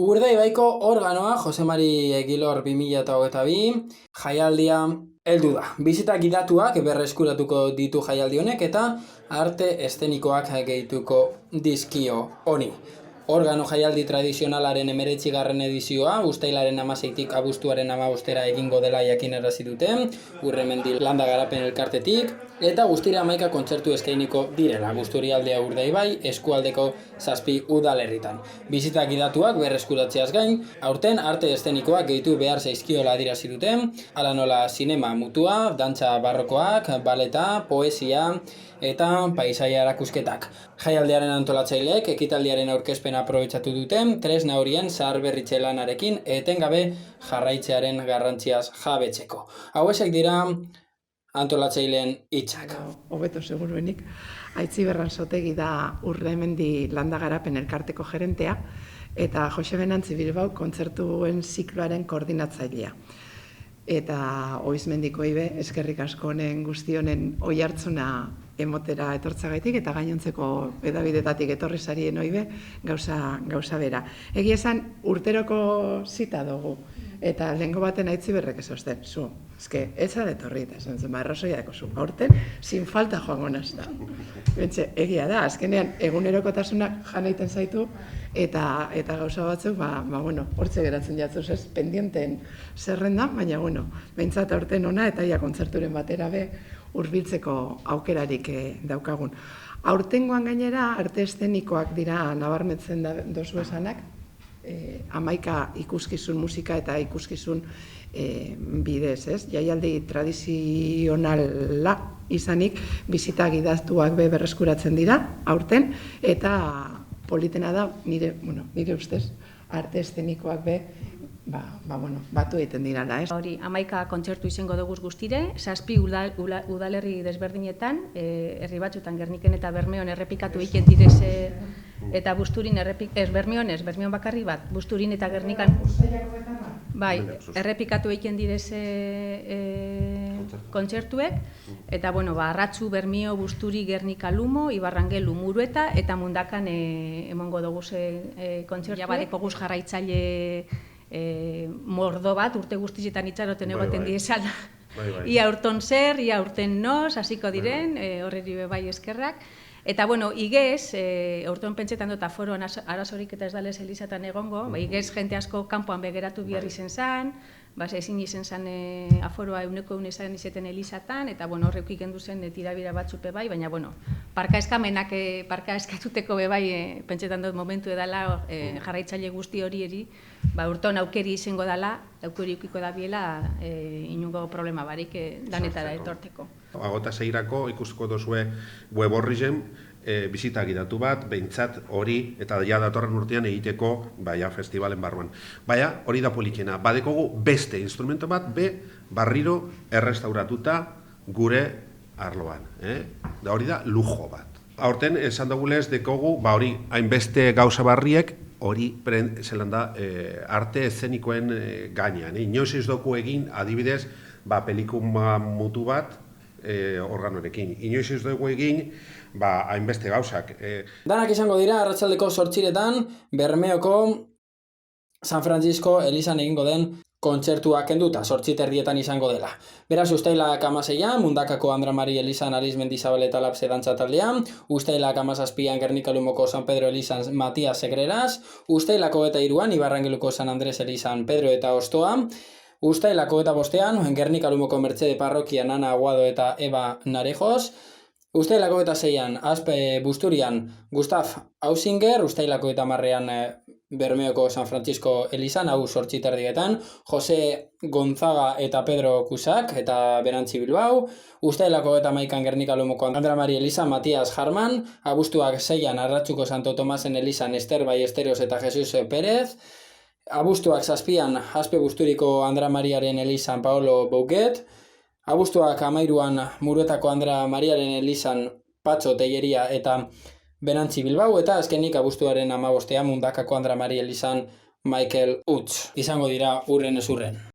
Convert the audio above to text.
Urdaibaiko organoa Jose Mari Egilor 2022 jaialdia heldu da. Bisita gidatuak berreskuratuko ditu jaialdi honek eta arte eszenikoak gehituko dizkio honi. Organo jaialdi tradizionalaren 19. edizioa uztailaren 16tik abuztuaren 15era egingo dela jakinarazi dute, Urremendi Landa Garapen Elkartetik, eta guztira 11 kontzertu eskainiko direla Busturialdea Urdaibai eskualdeko 7 udalerritan. Bisita gidatuak berreskuratzeaz gain, aurten arte eszenikoak gehitu behar zaizkiola adierazi dute, hala nola sinema mutua, dantza barrokoak, baleta, poesia eta paisaia erakusketak. Jaialdiaren antolatzaileek ekitaldiaren aurkezpena aprobetxatu dute, tresna horien zaharberritze lanarekin etengabe jarraitzearen garrantziaz jabetzeko. Hauexek dira antolatzaileen hitzak. Hobeto seguruenik, Aitziber Ransotegi da Urremendi Landa Garapen Elkarteko gerentea eta Jose Benantzi Bilbao kontzertuen zikloaren koordinatzailea. Eta Oizmendiko ibe, eskerrik asko honen guztionen oihartzuna emotera etortzagaitik eta gainontzeko edabidetatik etorri sarien oibe gauza bera. Egia esan urteroko zita dugu eta lehengo baten Aitziberrek esosten, zu, eske, etza detorri eta esan zen, arrazoia deko zu, aurten, sin falta joango nazta. Bentxe, egia da, azkenean egunerokotasunak jan egiten zaitu eta gauza batzuk, hortze geratzen jatzuz ez, pendienten zerrenda, baina, behintzat aurten ona eta ia kontzerturen batera be hurbiltzeko aukerarik daukagun. Aurtengoan gainera, arte eszenikoak dira nabarmetzen dozu esanak, 11 ikuskizun musika eta ikuskizun bidez, ez? Jaialdi tradizionala izanik, bisita gidatuak be berreskuratzen dira, aurten, eta politena da, nire ustez, arte eszenikoak be, batu egiten dirala, ez? Hori, 11 kontzertu izango dugu guztire, 7 udalerri desberdinetan, herri batzutan Gerniken eta Bermeon errepikatu egiten direz, eta Busturin Bermeon bakarri bat, Busturin eta Gernikan errepikatu egiten direz kontzertuek, eta Arratzu, Bermeo, Busturi, Gernika, Lumo, Ibarrangelu, Murueta, eta Mundakan emongo dugu kontzertuek. Jabadeko guz jarraitzaile mordo bat, urte guztietan itxaroten egoten diezala. Ia urton zer, ia urten noz, hasiko diren, horreri bai eskerrak. Eta, igez, urtean pentsetan dut aforoan arazorik eta ez dalez elizatan egongo, igez jente asko kanpoan begeratu bihar izen zan, ezin izen zan aforoa euneko izan izeten elizatan, eta horrek ikendu zen tirabira batzupe bai, baina, parka eskamenak, parka eskatuteko bai, pentsetan dut momentu edala jarraitzaile guzti hori eri, urtean aukeri izango dela, aukeri ukiko da biela, inungo problema barik danetara etorteko. Agota zeirako ikusko dozue web horri zen, bisita gidatu bat, behintzat hori eta ja datorren urtean egiteko festivalen barruan. Baina hori da politxena, badekogu beste instrumento bat, barriro errestauratuta gure arloan. Da hori da lujo bat. Aurten esan dugulez dekogu, hori hainbeste gauza barriek, hori zelan da arte eszenikoen gainean. Inoiz ez doku egin adibidez pelikuma mutu bat organorekin. Inoiz ez dugu egin hainbeste gauzak. Danak izango dira arratsaldeko 8etan Bermeoko San Francisco elizan egingo den kontzertua kenduta, 8:30 izango dela. Beraz, uztailak 16an, Mundakako Andra Mari elizan Aliz Mendizabal eta Lapse dantza taldean, uztailak 17an Gernika Lumoko San Pedro elizan Matias Segreras, uztailako 23an Ibarrangeluko San Andres elizan Pedro eta Ostoa, uztailako 25an Gernika Lumoko Mertzede Parrokian Ana Aguado eta Eba Narejos, uztailako 26an Aspe Busturian Gustav Ausinger, uztailako 10an Bermeoko San Francisco elizan, 8:30etan, Jose Gonzaga eta Pedro Cusack eta Benantzi Bilbao, uztailako 11an Gernika Lumoko Andra Mari elizan Matias Harman, abuztuak 6an Arratzuko Santo Tomasen elizan Ester Ballesteros eta Jesus Pérez, abuztuak 7an Aspe Busturiko Andra Mariaren elizan Paolo Bouquet, abuztuak 13an Muruetako Andra Mariaren elizan Patxo Telleria eta Benantzi Bilbao, eta azkenik abuztuaren 15an Mundakako Andra Mari elizan Michael Utz. Izango dira urren ez urren.